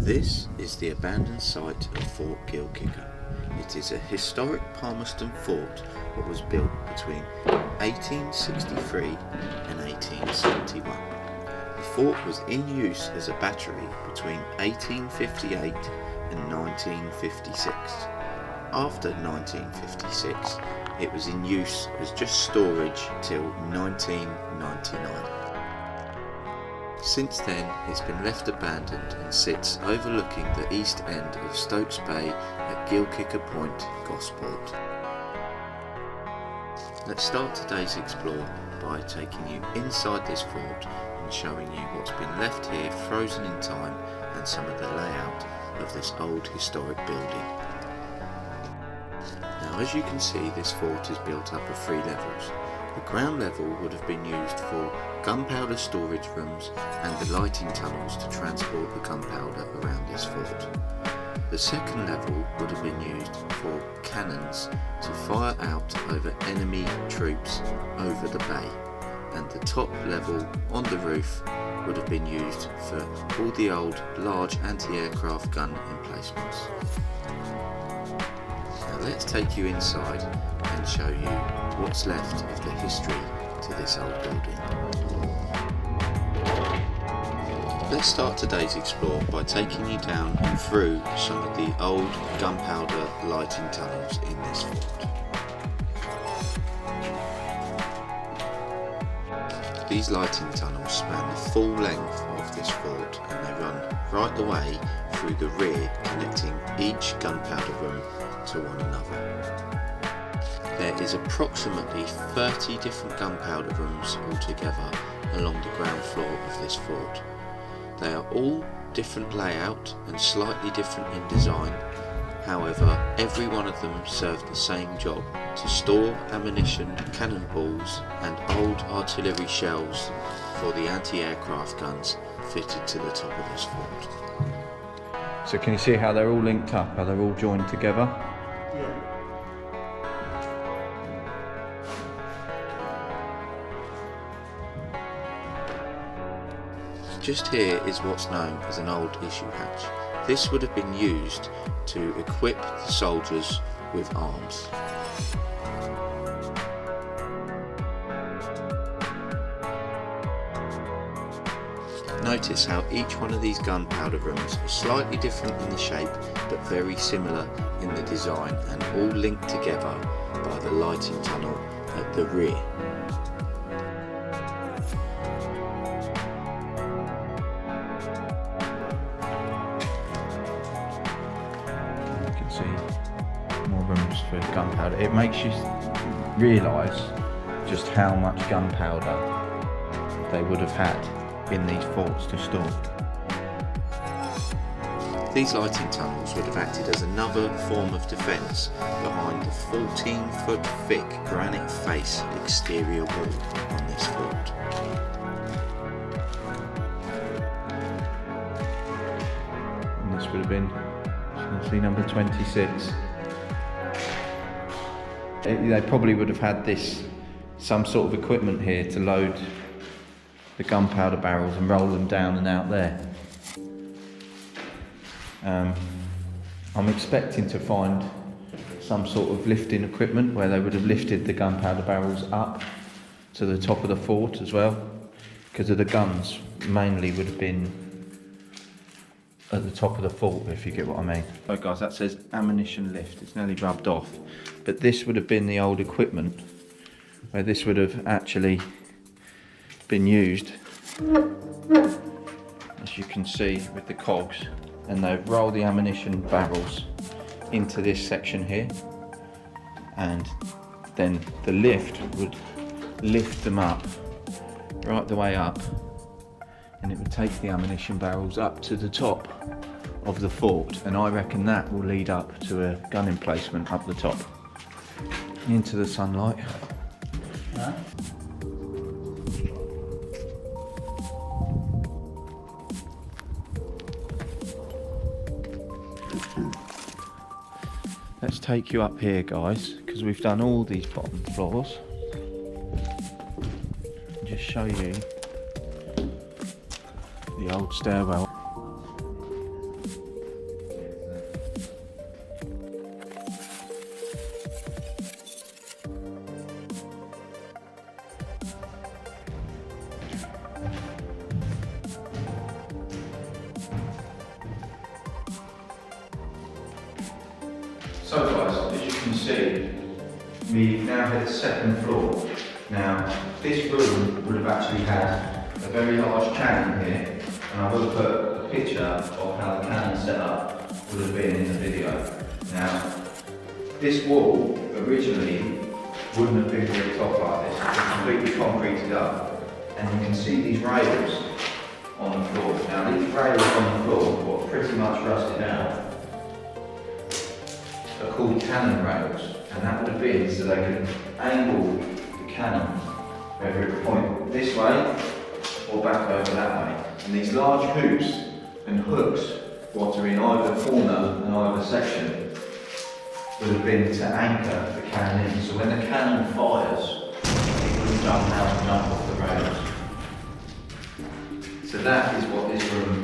This is the abandoned site of Fort Gillkicker. It is a historic Palmerston fort that was built between 1863 and 1871. The fort was in use as a battery between 1858 and 1956. After 1956, it was in use as just storage till 1999. Since then, it's been left abandoned and sits overlooking the east end of Stokes Bay at Gillkicker Point, Gosport. Let's start today's explore by taking you inside this fort and showing you what's been left here frozen in time and some of the layout of this old historic building. Now, as you can see, this fort is built up of 3 levels. The ground level would have been used for gunpowder storage rooms and the lighting tunnels to transport the gunpowder around this fort. The second level would have been used for cannons to fire out over enemy troops over the bay, and the top level on the roof would have been used for all the old large anti-aircraft gun emplacements. Now let's take you inside and show you what's left of the history to this old building. Let's start today's explore by taking you down and through some of the old gunpowder lighting tunnels in this fort. These lighting tunnels span the full length of this fort, and they run right the way through the rear, connecting each gunpowder room to one another. There is approximately 30 different gunpowder rooms altogether along the ground floor of this fort. They are all different layout and slightly different in design. However, every one of them served the same job: to store ammunition, cannonballs and old artillery shells for the anti-aircraft guns fitted to the top of this fort. So can you see how they're all linked up, how they're all joined together? Yeah. Just here is what's known as an old issue hatch. This would have been used to equip the soldiers with arms. Notice how each one of these gunpowder rooms are slightly different in the shape but very similar in the design, and all linked together by the lighting tunnel at the rear. More rooms for gunpowder. It makes you realise just how much gunpowder they would have had in these forts to store. These lighting tunnels would have acted as another form of defence behind the 14-foot thick granite face exterior wall on this fort. And this would have been, as you can see, number 26. They probably would have had some sort of equipment here to load the gunpowder barrels and roll them down and out there. I'm expecting to find some sort of lifting equipment where they would have lifted the gunpowder barrels up to the top of the fort as well, because of the guns mainly would have been at the top of the fort, if you get what I mean. Oh guys, that says ammunition lift. It's nearly rubbed off. But this would have been the old equipment where this would have actually been used, as you can see with the cogs, and they roll the ammunition barrels into this section here, and then the lift would lift them up right the way up, and it would take the ammunition barrels up to the top of the fort, and I reckon that will lead up to a gun emplacement up the top into the sunlight. Huh? Let's take you up here, guys, because we've done all these bottom floors. Just show you the old stairwell. see, we've now hit the second floor. Now, this room would have actually had a very large cannon here, and I will put a picture of how the cannon setup would have been in the video. Now, this wall originally wouldn't have been bricked off like this, it was completely concreted up, and you can see these rails on the floor. Now, these rails on the floor were pretty much rusted out, are called cannon rails, and that would have been so they could angle the cannon whether it would point this way or back over that way. And these large hoops and hooks, what are in either corner and either section, would have been to anchor the cannon in. So when the cannon fires, it wouldn't jump out and jump off the rails. So that is what this room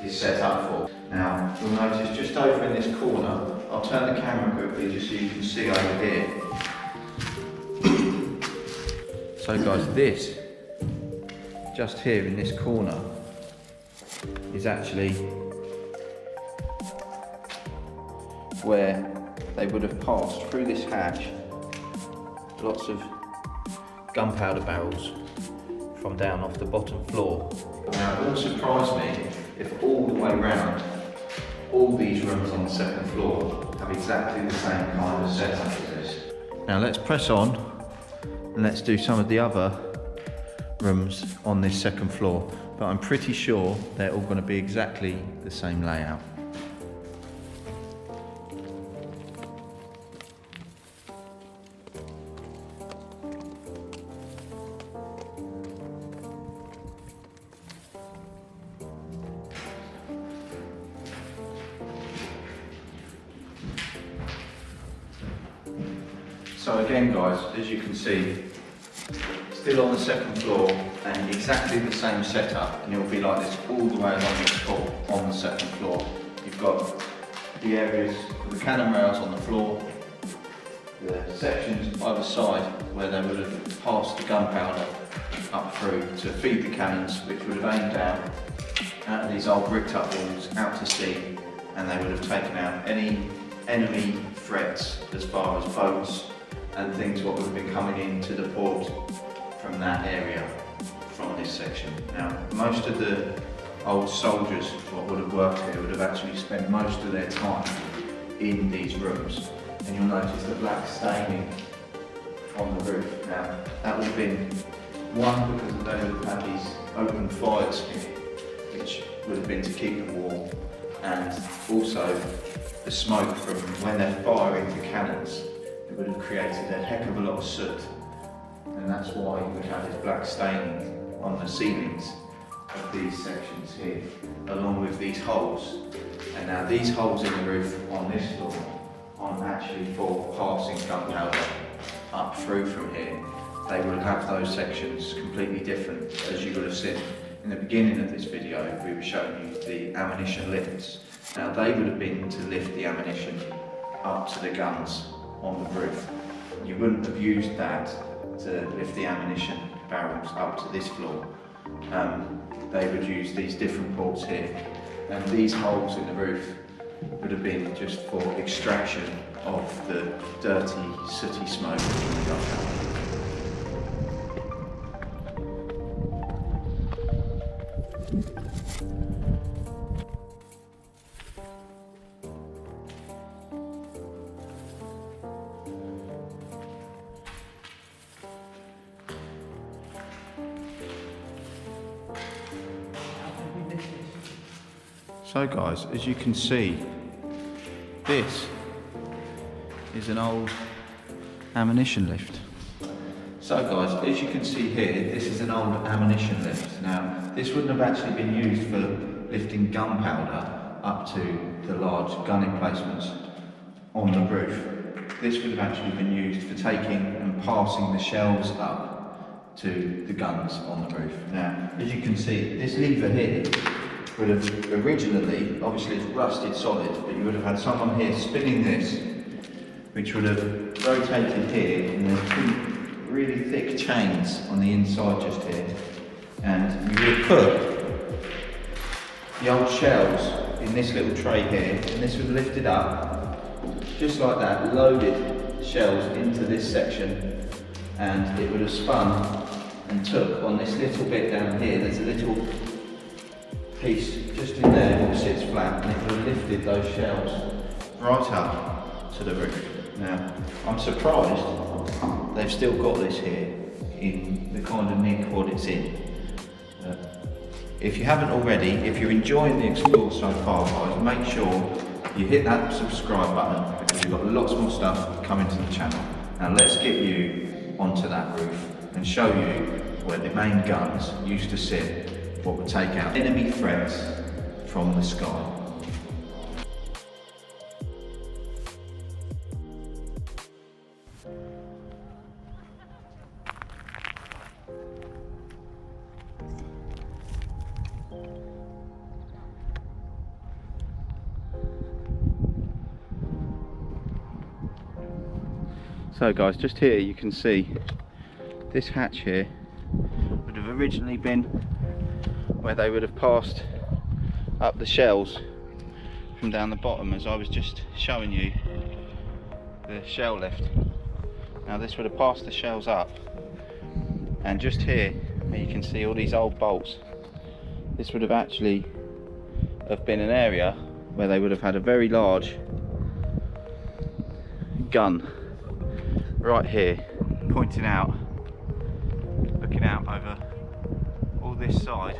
is set up for. Now, you'll notice just over in this corner, I'll turn the camera quickly just so you can see over here. So guys, this, just here in this corner, is actually where they would have passed through this hatch lots of gunpowder barrels from down off the bottom floor. Now it wouldn't surprise me if all the way round, all these rooms on the second floor have exactly the same kind of setup as this. Now let's press on and let's do some of the other rooms on this second floor, but I'm pretty sure they're all going to be exactly the same layout. So again guys, as you can see, still on the second floor and exactly the same setup, and it will be like this all the way along the floor on the second floor. You've got the areas for the cannon rails on the floor, the sections either side where they would have passed the gunpowder up through to feed the cannons, which would have aimed out of these old bricked up walls out to sea, and they would have taken out any enemy threats as far as boats and things what would have been coming into the port from that area, from this section. Now, most of the old soldiers what would have worked here would have actually spent most of their time in these rooms. And you'll notice the black staining on the roof. Now, that would have been one because they would have had these open fires here, which would have been to keep them warm, and also the smoke from when they're firing the cannons, it would have created a heck of a lot of soot, and that's why you would have this black staining on the ceilings of these sections here, along with these holes. And now these holes in the roof on this floor aren't actually for passing gunpowder up through from here. They would have those sections completely different. As you would have seen in the beginning of this video, we were showing you the ammunition lifts. Now they would have been to lift the ammunition up to the guns on the roof. You wouldn't have used that to lift the ammunition barrels up to this floor. They would use these different ports here, and these holes in the roof would have been just for extraction of the dirty, sooty smoke from the gunpowder. So guys, as you can see, this is an old ammunition lift. So guys, as you can see here, this is an old ammunition lift. Now, this wouldn't have actually been used for lifting gunpowder up to the large gun emplacements on the roof. This would have actually been used for taking and passing the shells up to the guns on the roof. Now, as you can see, this lever here would have originally, obviously it's rusted solid, but you would have had someone here spinning this, which would have rotated here, and there's two really thick chains on the inside just here, and you would put the old shells in this little tray here, and this was lifted up, just like that, loaded shells into this section, and it would have spun and took on this little bit down here. There's a little piece just in there that sits flat, and it would have lifted those shells right up to the roof. Now, I'm surprised they've still got this here in the kind of nick what it's in. If you haven't already, if you're enjoying the explore so far, guys, make sure you hit that subscribe button, because we've got lots more stuff coming to the channel. Now let's get you onto that roof and show you where the main guns used to sit, what would take out enemy threats from the sky. So guys, just here you can see this hatch here would have originally been where they would have passed up the shells from down the bottom, as I was just showing you the shell lift. Now this would have passed the shells up, and just here you can see all these old bolts. This would have actually been an area where they would have had a very large gun right here, pointing out, looking out over all this side,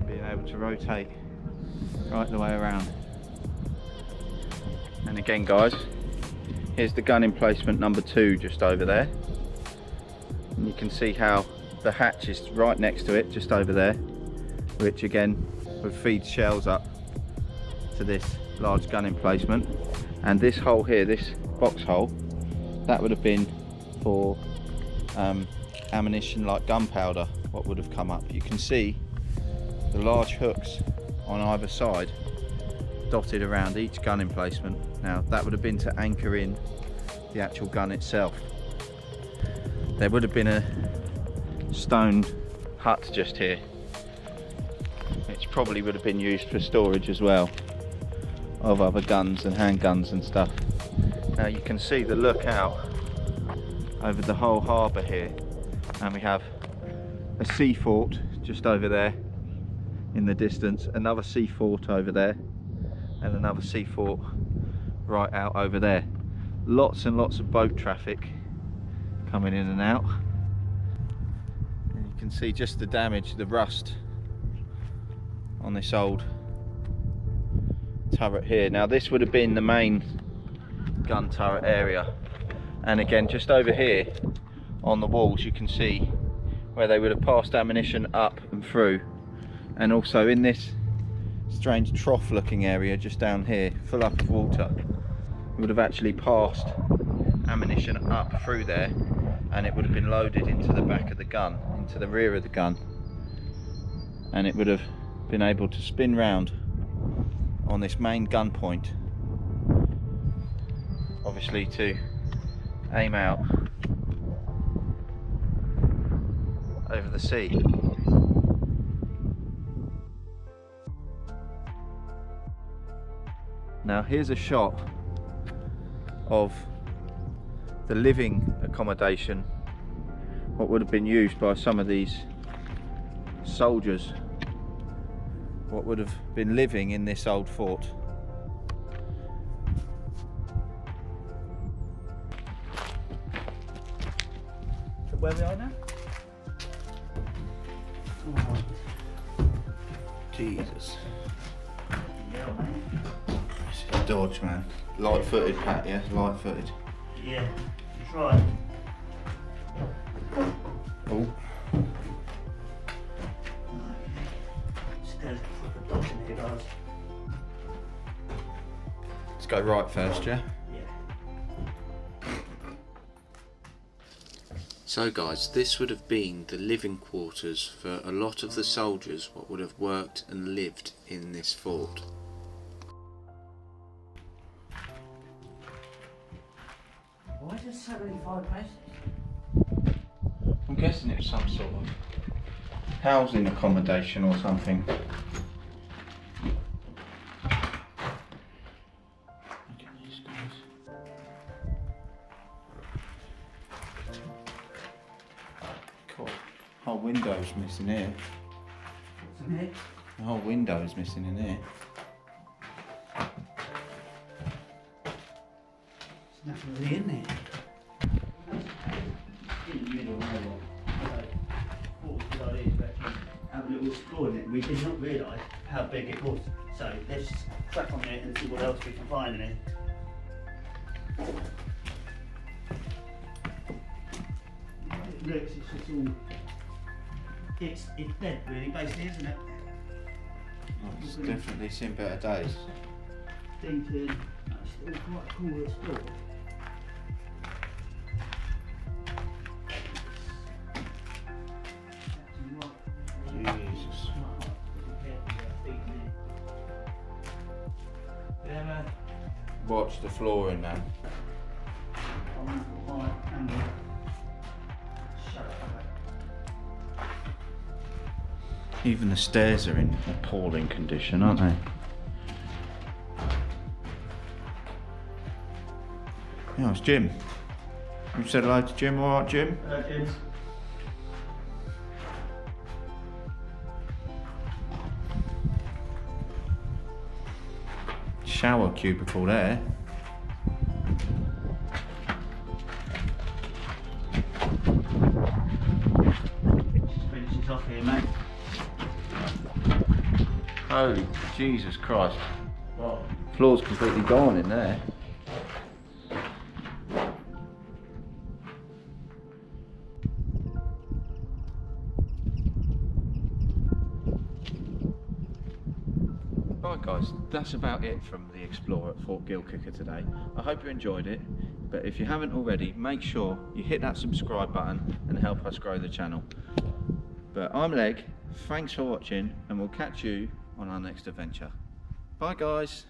being able to rotate right the way around. And again guys, here's the gun emplacement number 2 just over there, and you can see how the hatch is right next to it, just over there, which again would feed shells up to this large gun emplacement. And this hole here, this box hole, that would have been for ammunition like gunpowder, what would have come up. You can see the large hooks on either side dotted around each gun emplacement. Now that would have been to anchor in the actual gun itself. There would have been a stone hut just here, which probably would have been used for storage as well of other guns and handguns and stuff. Now you can see the lookout over the whole harbour here, and we have a sea fort just over there in the distance, another sea fort over there, and another sea fort right out over there. Lots and lots of boat traffic coming in and out, and you can see just the damage, the rust on this old turret here. Now this would have been the main gun turret area, and again just over here on the walls you can see where they would have passed ammunition up and through, and also in this strange trough looking area just down here full up of water, it would have actually passed ammunition up through there, and it would have been loaded into the back of the gun, into the rear of the gun, and it would have been able to spin round on this main gun point, obviously to aim out over the sea. Now here's a shot of the living accommodation, what would have been used by some of these soldiers, what would have been living in this old fort. So where we are now? Jesus. Yeah, mate. This is dodge, man. Light-footed, Pat, yeah? Light-footed. Yeah, try. Oh. There's a dodge in here, guys. Let's go right first, yeah? Yeah. So guys, this would have been the living quarters for a lot of the soldiers what would have worked and lived in this fort. Why is there so many fireplaces? I'm guessing it was some sort of housing accommodation or something. Look at these guys. window's missing here. What's in here? The whole window is missing in here. There's nothing really in there. In the middle, no one. So, what was a good idea to actually have a little explore in it. We did not realise how big it was. So let's just crack on it and see what else we can find in it. It looks, it's just all, it's dead really, basically, isn't it? Oh, it's definitely seen better days. Dented, that's still quite cool to explore. Jesus. Watch the flooring now. Even the stairs are in appalling condition, aren't they? Yeah, it's Jim. You said hello to Jim, alright Jim? Hello, James. Shower cubicle there. Finish this off here, mate. Holy Jesus Christ. Well, floor's completely gone in there. Right guys, that's about it from the Explorer at Fort Gilkicker today. I hope you enjoyed it, but if you haven't already, make sure you hit that subscribe button and help us grow the channel. But I'm Leg, thanks for watching, and we'll catch you on our next adventure. Bye guys.